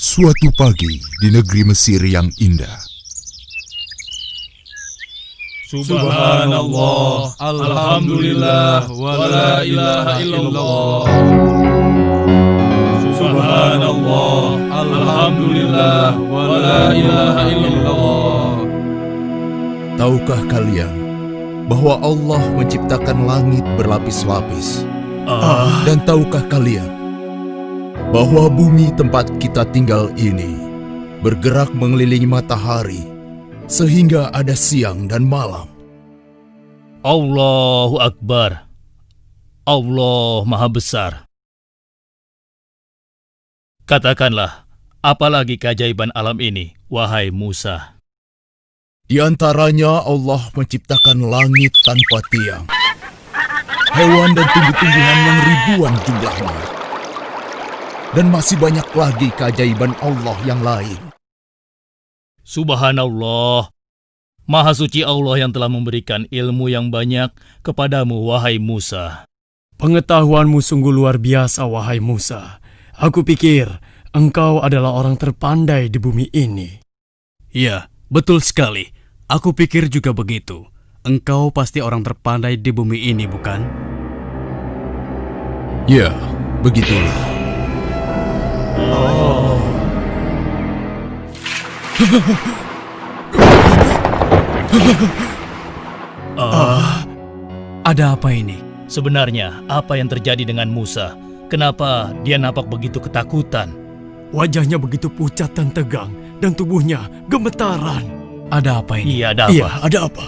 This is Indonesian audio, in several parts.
Suatu pagi di negeri Mesir yang indah. Subhanallah, alhamdulillah, wa la ilaha illallah. Subhanallah, alhamdulillah, wa la ilaha illallah. Tahukah kalian bahwa Allah menciptakan langit berlapis-lapis? Dan tahukah kalian bahwa bumi tempat kita tinggal ini bergerak mengelilingi matahari sehingga ada siang dan malam? Allahu Akbar. Allah Maha Besar. Katakanlah, apalagi keajaiban alam ini, wahai Musa? Di antaranya Allah menciptakan langit tanpa tiang, hewan dan tumbuh-tumbuhan yang ribuan jumlahnya, dan masih banyak lagi keajaiban Allah yang lain. Subhanallah, Maha Suci Allah yang telah memberikan ilmu yang banyak kepadamu, wahai Musa. Pengetahuanmu sungguh luar biasa, wahai Musa. Aku pikir engkau adalah orang terpandai di bumi ini. Ya, betul sekali. Aku pikir juga begitu. Engkau pasti orang terpandai di bumi ini, bukan? Ya, begitulah. Ada apa ini? Sebenarnya, apa yang terjadi dengan Musa? Kenapa dia nampak begitu ketakutan? Wajahnya begitu pucat dan tegang, dan tubuhnya gemetaran. Ada apa ini? Iya, ada apa? Iya, ada apa?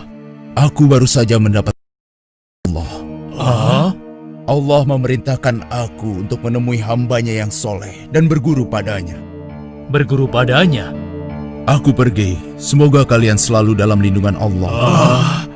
Aku baru saja mendapat Allah. Ah? Allah memerintahkan aku untuk menemui hambanya yang soleh dan berguru padanya. Berguru padanya? Aku pergi. Semoga kalian selalu dalam lindungan Allah.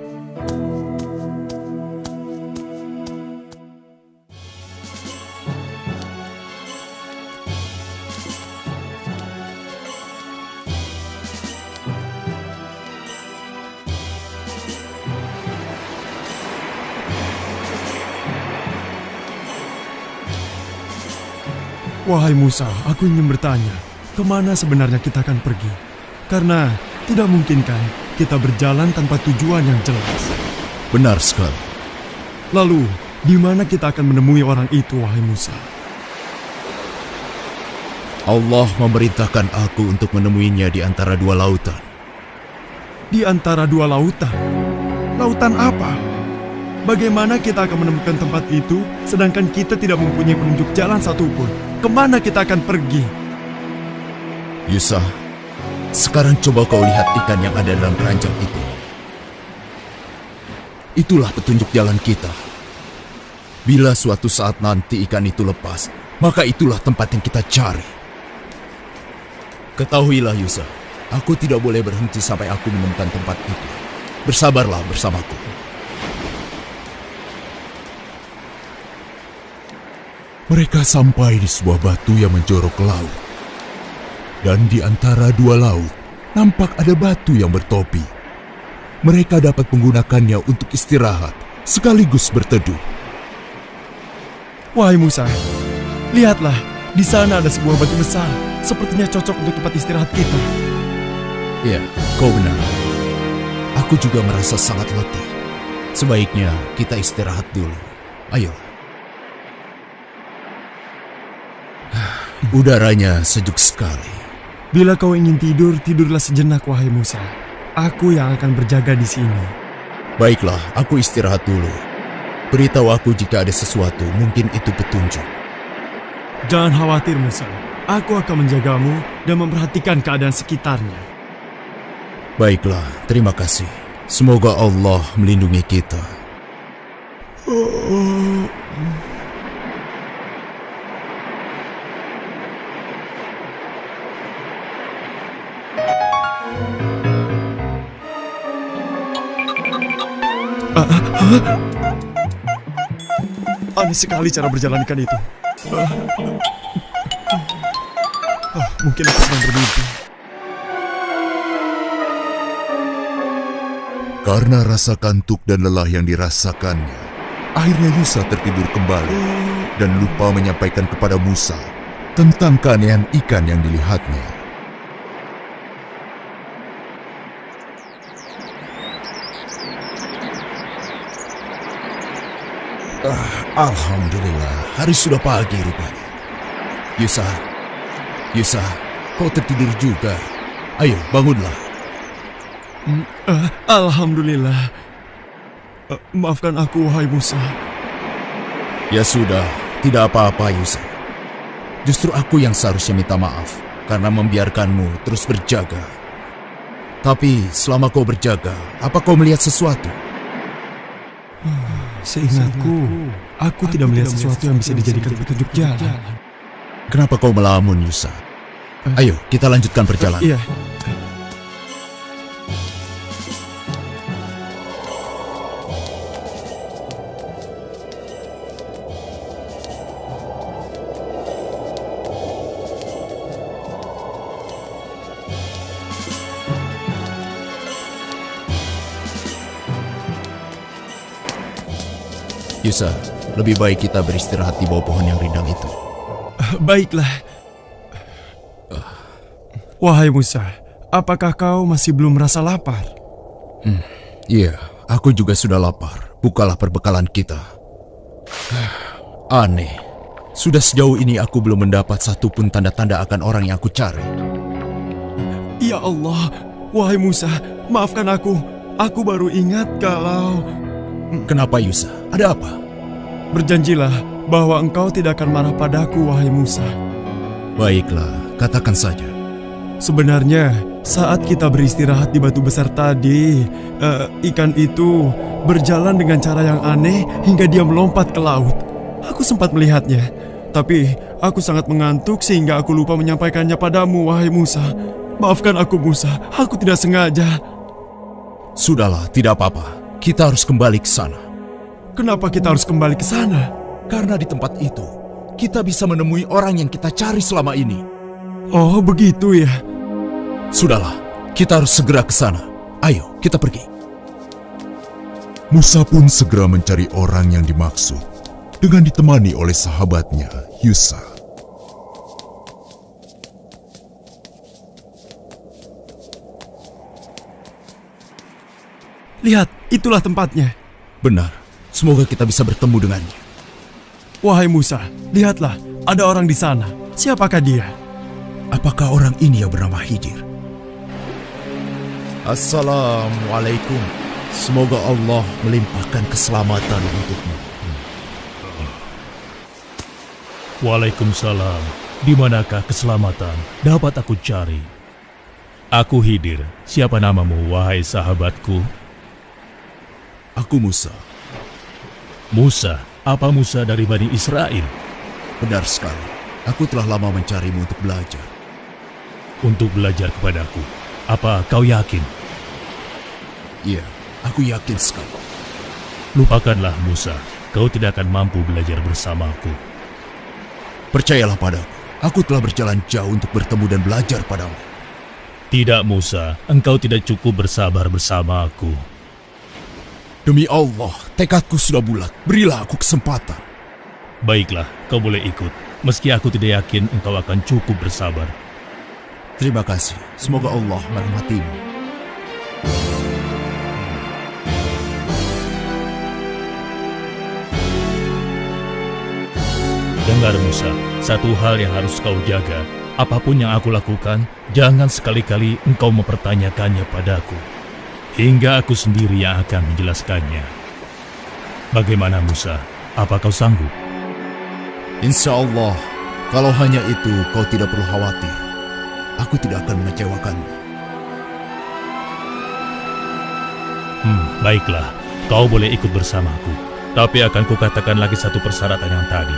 Wahai Musa, aku ingin bertanya, kemana sebenarnya kita akan pergi? Karena tidak mungkin kan kita berjalan tanpa tujuan yang jelas. Benar sekali. Lalu, di mana kita akan menemui orang itu, wahai Musa? Allah memerintahkan aku untuk menemuinya di antara dua lautan. Di antara dua lautan? Lautan apa? Bagaimana kita akan menemukan tempat itu, sedangkan kita tidak mempunyai penunjuk jalan satupun? Kemana kita akan pergi? Yusa, sekarang coba kau lihat ikan yang ada dalam keranjang itu. Itulah petunjuk jalan kita. Bila suatu saat nanti ikan itu lepas, maka itulah tempat yang kita cari. Ketahuilah Yusa, aku tidak boleh berhenti sampai aku menemukan tempat itu. Bersabarlah bersamaku. Mereka sampai di sebuah batu yang menjorok ke laut. Dan di antara dua laut, nampak ada batu yang bertopi. Mereka dapat menggunakannya untuk istirahat, sekaligus berteduh. Wahai Musa, lihatlah, di sana ada sebuah batu besar. Sepertinya cocok untuk tempat istirahat kita. Ya, kau benar. Aku juga merasa sangat letih. Sebaiknya kita istirahat dulu. Ayo. Udaranya sejuk sekali. Bila kau ingin tidur, tidurlah sejenak, wahai Musa. Aku yang akan berjaga di sini. Baiklah, aku istirahat dulu. Beritahu aku jika ada sesuatu, mungkin itu petunjuk. Jangan khawatir, Musa. Aku akan menjagamu dan memperhatikan keadaan sekitarnya. Baiklah, terima kasih. Semoga Allah melindungi kita. Aneh sekali cara berjalan ikan itu. Mungkin aku sedang bermimpi. Karena rasa kantuk dan lelah yang dirasakannya, akhirnya Yusa tertidur kembali dan lupa menyampaikan kepada Musa tentang keanehan ikan yang dilihatnya. Alhamdulillah, hari sudah pagi rupanya. Yusa, kau tertidur juga. Ayo, bangunlah. Alhamdulillah. Maafkan aku, wahai Musa. Ya sudah, tidak apa-apa Yusa. Justru aku yang seharusnya minta maaf karena membiarkanmu terus berjaga. Tapi selama kau berjaga, apa kau melihat sesuatu? Seingatku, aku tidak melihat sesuatu yang bisa dijadikan petunjuk jalan. Kenapa kau melamun, Yusa? Ayo, kita lanjutkan perjalanan. Iya. Yusa, lebih baik kita beristirahat di bawah pohon yang rindang itu. Baiklah. Wahai Musa, apakah kau masih belum merasa lapar? Iya, aku juga sudah lapar. Bukalah perbekalan kita. Aneh, sudah sejauh ini aku belum mendapat satupun tanda-tanda akan orang yang aku cari. Ya Allah, wahai Musa, maafkan aku. Aku baru ingat kalau... Kenapa Yusa? Ada apa? Berjanjilah bahwa engkau tidak akan marah padaku, wahai Musa. Baiklah, katakan saja. Sebenarnya, saat kita beristirahat di batu besar tadi, ikan itu berjalan dengan cara yang aneh hingga dia melompat ke laut. Aku sempat melihatnya, tapi aku sangat mengantuk sehingga aku lupa menyampaikannya padamu, wahai Musa. Maafkan aku, Musa. Aku tidak sengaja. Sudahlah, tidak apa-apa. Kita harus kembali ke sana. Kenapa kita harus kembali ke sana? Karena di tempat itu, kita bisa menemui orang yang kita cari selama ini. Oh, begitu ya. Sudahlah, kita harus segera ke sana. Ayo, kita pergi. Musa pun segera mencari orang yang dimaksud dengan ditemani oleh sahabatnya, Yusa. Lihat, itulah tempatnya. Benar, semoga kita bisa bertemu dengannya. Wahai Musa, lihatlah, ada orang di sana. Siapakah dia? Apakah orang ini yang bernama Khidir? Assalamualaikum. Semoga Allah melimpahkan keselamatan untukmu. Waalaikumsalam. Di manakah keselamatan dapat aku cari? Aku Khidir. Siapa namamu, wahai sahabatku? Aku Musa. Musa? Apa Musa dari Bani Israel? Benar sekali. Aku telah lama mencarimu untuk belajar. Untuk belajar kepadaku. Apa kau yakin? Iya, aku yakin sekali. Lupakanlah Musa. Kau tidak akan mampu belajar bersamaku. Percayalah padaku. Aku telah berjalan jauh untuk bertemu dan belajar padamu. Tidak Musa, engkau tidak cukup bersabar bersama aku. Demi Allah, tekadku sudah bulat. Berilah aku kesempatan. Baiklah, kau boleh ikut. Meski aku tidak yakin engkau akan cukup bersabar. Terima kasih. Semoga Allah merahmatimu. Dengar Musa, satu hal yang harus kau jaga. Apapun yang aku lakukan, jangan sekali-kali engkau mempertanyakannya padaku. Hingga aku sendiri yang akan menjelaskannya. Bagaimana Musa? Apa kau sanggup? Insya Allah, kalau hanya itu kau tidak perlu khawatir. Aku tidak akan mengecewakanmu. Baiklah, kau boleh ikut bersamaku. Tapi akan kukatakan lagi satu persyaratan yang tadi.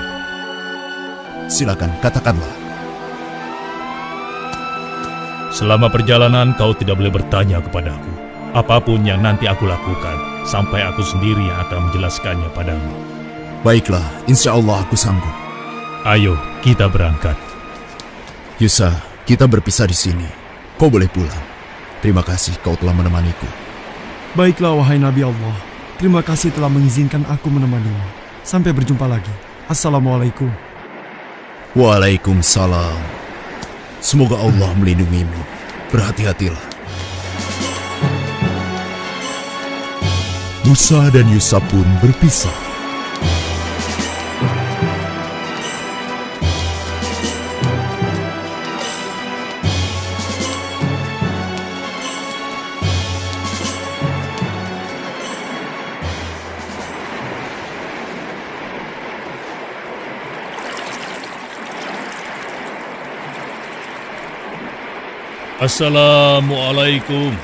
Silakan, katakanlah. Selama perjalanan kau tidak boleh bertanya kepadaku. Apapun yang nanti aku lakukan, sampai aku sendiri yang akan menjelaskannya padamu. Baiklah, insya Allah aku sanggup. Ayo, kita berangkat. Yusa, kita berpisah di sini. Kau boleh pulang. Terima kasih kau telah menemaniku. Baiklah, wahai Nabi Allah. Terima kasih telah mengizinkan aku menemanimu. Sampai berjumpa lagi. Assalamualaikum. Waalaikumsalam. Semoga Allah melindungimu. Berhati-hatilah. Musa dan Yusa pun berpisah. Assalamualaikum.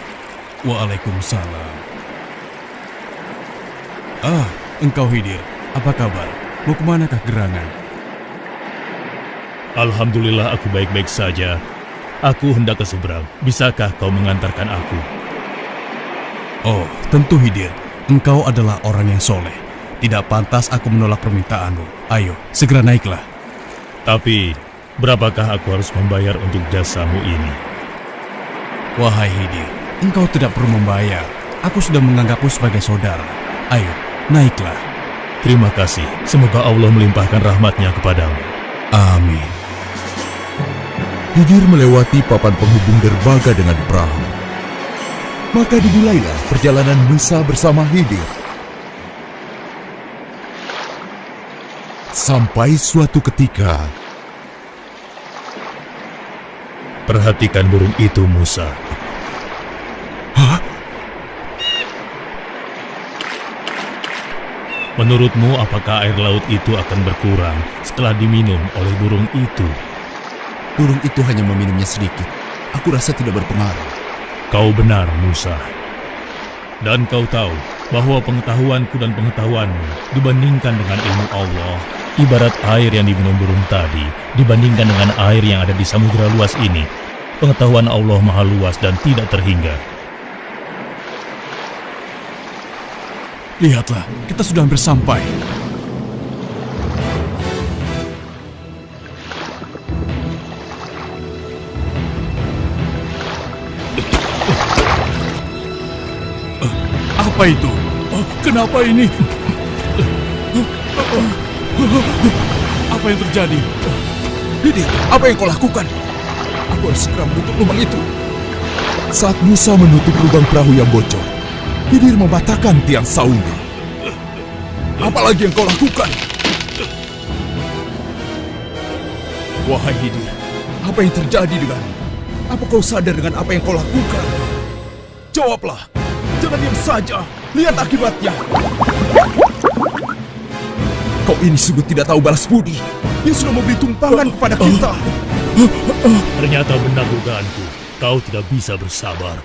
Waalaikumsalam. Ah, engkau Khidir. Apa kabar? Mau kemanakah gerangan? Alhamdulillah aku baik-baik saja. Aku hendak ke seberang. Bisakah kau mengantarkan aku? Oh, tentu Khidir. Engkau adalah orang yang soleh. Tidak pantas aku menolak permintaanmu. Ayo, segera naiklah. Tapi, berapakah aku harus membayar untuk jasamu ini? Wahai Khidir, engkau tidak perlu membayar. Aku sudah menganggapmu sebagai saudara. Ayo, naiklah. Terima kasih. Semoga Allah melimpahkan rahmatnya kepadamu. Amin. Khidir melewati papan penghubung derbaga dengan perahu. Maka dimulailah perjalanan Musa bersama Khidir. Sampai suatu ketika, perhatikan burung itu, Musa. hah? Menurutmu apakah air laut itu akan berkurang setelah diminum oleh burung itu? Burung itu hanya meminumnya sedikit. Aku rasa tidak berpengaruh. Kau benar, Musa. Dan kau tahu bahwa pengetahuanku dan pengetahuanmu dibandingkan dengan ilmu Allah, ibarat air yang diminum burung tadi dibandingkan dengan air yang ada di samudera luas ini. Pengetahuan Allah maha luas dan tidak terhingga. Lihatlah, kita sudah hampir sampai. Apa itu? Kenapa ini? Apa yang terjadi? Khidir, apa yang kau lakukan? Aku harus segera menutup lubang itu. Saat Musa menutup lubang perahu yang bocor, Khidir mematahkan tiang saungnya. Apalagi yang kau lakukan? Wahai Khidir, apa yang terjadi denganmu? Apa kau sadar dengan apa yang kau lakukan? Jawablah, jangan diam saja. Lihat akibatnya. Kau ini sungguh tidak tahu balas budi. Dia sudah memberi tumpangan kepada kita. Ternyata benar dugaanku. Kau tidak bisa bersabar.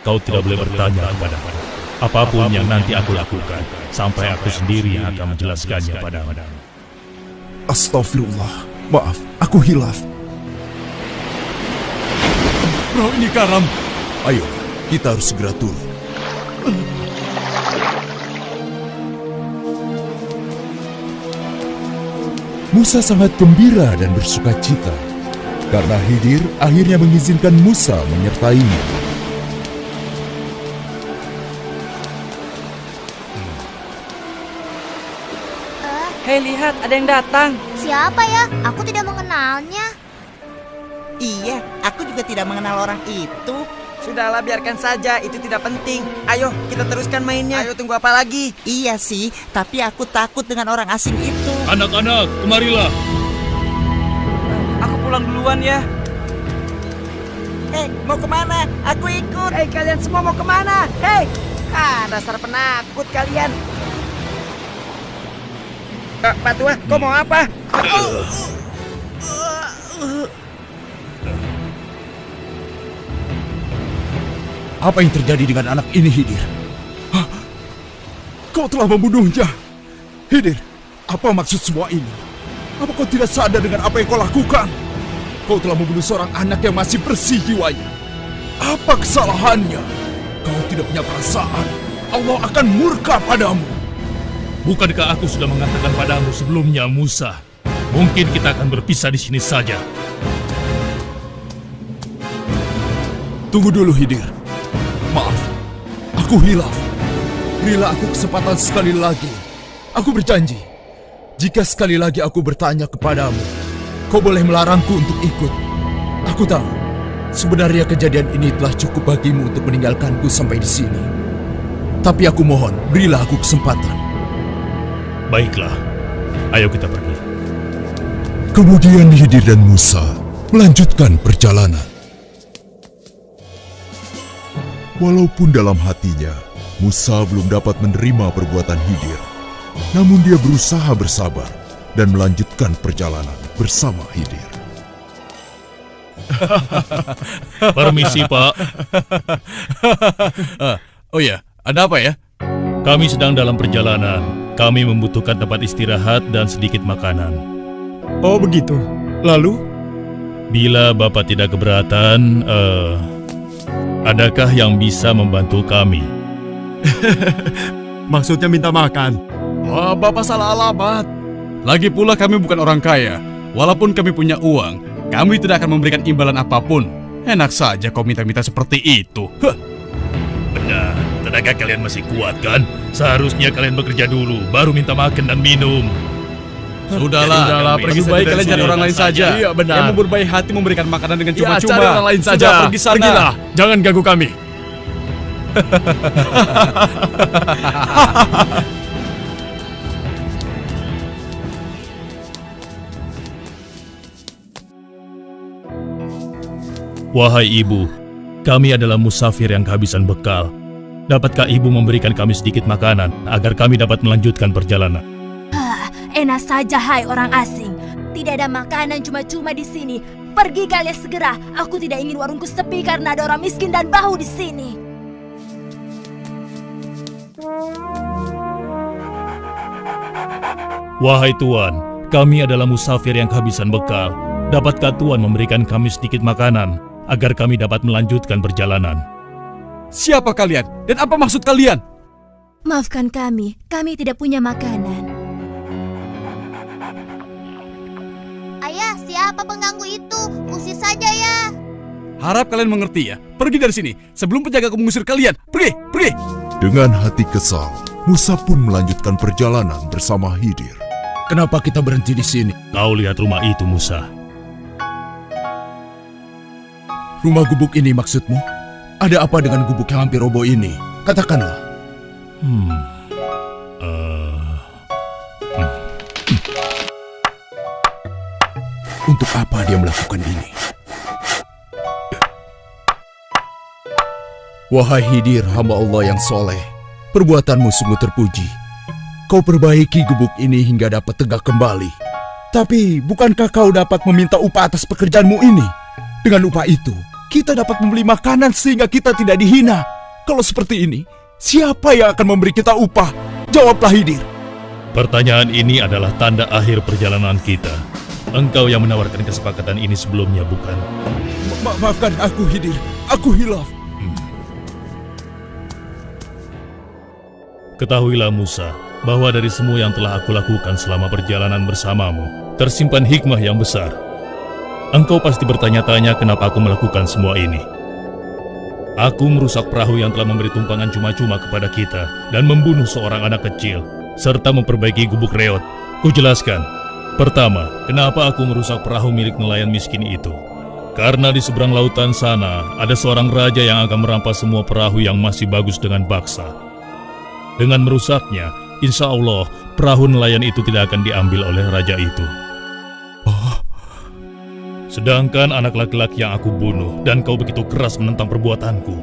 Kau tidak boleh bertanya kepadaku. Apapun yang nanti aku lakukan, sampai aku sendiri yang akan menjelaskannya padamu. Astagfirullah. Maaf, aku hilaf. Perahu ini karam. Ayo, kita harus segera turun. Musa sangat gembira dan bersuka cita karena Khidir akhirnya mengizinkan Musa menyertainya. Hei, lihat, ada yang datang. Siapa ya? Aku tidak mengenalnya. Iya, aku juga tidak mengenal orang itu. Sudahlah, biarkan saja, itu tidak penting. Ayo, kita teruskan mainnya. Ayo, tunggu apa lagi? Iya sih, tapi aku takut dengan orang asing itu. Anak-anak, kemarilah. Aku pulang duluan ya. Mau kemana? Aku ikut. Hei, kalian semua mau kemana? Hei! Dasar penakut kalian. Pak Tua, kau mau apa? Apa yang terjadi dengan anak ini, Khidir? Hah? Kau telah membunuhnya. Khidir, apa maksud semua ini? Apa kau tidak sadar dengan apa yang kau lakukan? Kau telah membunuh seorang anak yang masih bersih jiwanya. Apa kesalahannya? Kau tidak punya perasaan. Allah akan murka padamu. Bukankah aku sudah mengatakan padamu sebelumnya, Musa? Mungkin kita akan berpisah di sini saja. Tunggu dulu, Khidir. Maaf, aku hilaf. Berilah aku kesempatan sekali lagi. Aku berjanji, jika sekali lagi aku bertanya kepadamu, kau boleh melarangku untuk ikut. Aku tahu, sebenarnya kejadian ini telah cukup bagimu untuk meninggalkanku sampai di sini. Tapi aku mohon, berilah aku kesempatan. Baiklah, ayo kita pergi. Kemudian Khidir dan Musa melanjutkan perjalanan. Walaupun dalam hatinya, Musa belum dapat menerima perbuatan Khidir, namun dia berusaha bersabar dan melanjutkan perjalanan bersama Khidir. Permisi, Pak. Oh ya, ada apa ya? Kami sedang dalam perjalanan. Kami membutuhkan tempat istirahat dan sedikit makanan. Oh begitu. Lalu? Bila Bapak tidak keberatan, adakah yang bisa membantu kami? Maksudnya minta makan? Wah, Bapak salah alamat. Lagi pula kami bukan orang kaya. Walaupun kami punya uang, kami tidak akan memberikan imbalan apapun. Enak saja kau minta-minta seperti itu. Benar, tenaga kalian masih kuat kan? Seharusnya kalian bekerja dulu, baru minta makan dan minum. Sudahlah, pergi lebih baik saja kalian dari cari sini. orang lain saja. Iya, benar. Yang berbaik hati memberikan makanan dengan Ya, cuma-cuma. cari orang lain saja. Sudah, pergi sana. Pergilah, jangan ganggu kami. Wahai ibu, kami adalah musafir yang kehabisan bekal. Dapatkah ibu memberikan kami sedikit makanan agar kami dapat melanjutkan perjalanan? Enak saja, hai orang asing. Tidak ada makanan cuma-cuma di sini. Pergi kalian segera. Aku tidak ingin warungku sepi karena ada orang miskin dan bau di sini. Wahai Tuan, kami adalah musafir yang kehabisan bekal. Dapatkah Tuan memberikan kami sedikit makanan agar kami dapat melanjutkan perjalanan? Siapa kalian? Dan apa maksud kalian? Maafkan kami tidak punya makanan. Ayah, siapa pengganggu itu? Usir saja ya. Harap kalian mengerti ya. Pergi dari sini sebelum penjagaku mengusir kalian. Pergi, pergi. Dengan hati kesal, Musa pun melanjutkan perjalanan bersama Khidir. Kenapa kita berhenti di sini? Kau lihat rumah itu, Musa. Rumah gubuk ini maksudmu? Ada apa dengan gubuk yang hampir roboh ini? Katakanlah. Untuk apa dia melakukan ini? Wahai Khidir, hamba Allah yang soleh, perbuatanmu sungguh terpuji. Kau perbaiki gubuk ini hingga dapat tegak kembali. Tapi, bukankah kau dapat meminta upah atas pekerjaanmu ini? Dengan upah itu, kita dapat membeli makanan sehingga kita tidak dihina. Kalau seperti ini, siapa yang akan memberi kita upah? Jawablah, Khidir. Pertanyaan ini adalah tanda akhir perjalanan kita. Engkau yang menawarkan kesepakatan ini sebelumnya, bukan? Maafkan aku, Khidir. Aku hilaf. Ketahuilah Musa, bahwa dari semua yang telah aku lakukan selama perjalanan bersamamu, tersimpan hikmah yang besar. Engkau pasti bertanya-tanya kenapa aku melakukan semua ini. Aku merusak perahu yang telah memberi tumpangan cuma-cuma kepada kita dan membunuh seorang anak kecil, serta memperbaiki gubuk reot. Kujelaskan. Pertama, kenapa aku merusak perahu milik nelayan miskin itu? Karena di seberang lautan sana, ada seorang raja yang akan merampas semua perahu yang masih bagus dengan paksa. Dengan merusaknya, insya Allah, perahu nelayan itu tidak akan diambil oleh raja itu. Sedangkan anak laki-laki yang aku bunuh dan kau begitu keras menentang perbuatanku,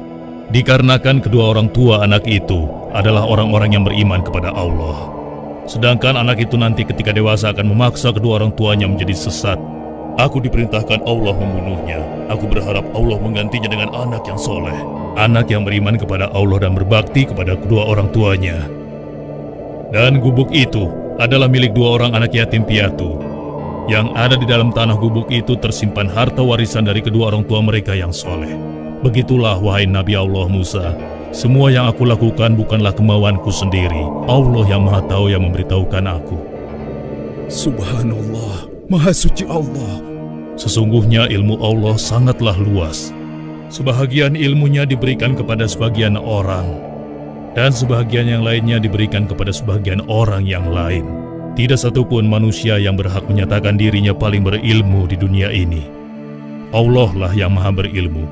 dikarenakan kedua orang tua anak itu adalah orang-orang yang beriman kepada Allah. Sedangkan anak itu nanti ketika dewasa akan memaksa kedua orang tuanya menjadi sesat. Aku diperintahkan Allah membunuhnya. Aku berharap Allah menggantinya dengan anak yang soleh, anak yang beriman kepada Allah dan berbakti kepada kedua orang tuanya. Dan gubuk itu adalah milik dua orang anak yatim piatu. Yang ada di dalam tanah gubuk itu tersimpan harta warisan dari kedua orang tua mereka yang soleh. Begitulah wahai Nabi Allah Musa, semua yang aku lakukan bukanlah kemauanku sendiri. Allah yang Maha Tahu yang memberitahukan aku. Subhanallah, Maha Suci Allah. Sesungguhnya ilmu Allah sangatlah luas. Sebahagian ilmunya diberikan kepada sebagian orang, dan sebahagian yang lainnya diberikan kepada sebagian orang yang lain. Tidak satupun manusia yang berhak menyatakan dirinya paling berilmu di dunia ini. Allah lah yang maha berilmu.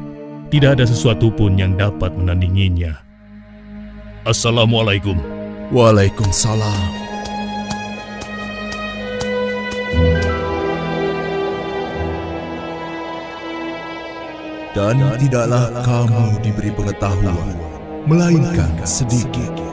Tidak ada sesuatu pun yang dapat menandinginya. Assalamualaikum. Waalaikumsalam. Dan tidaklah kamu diberi pengetahuan, melainkan sedikit.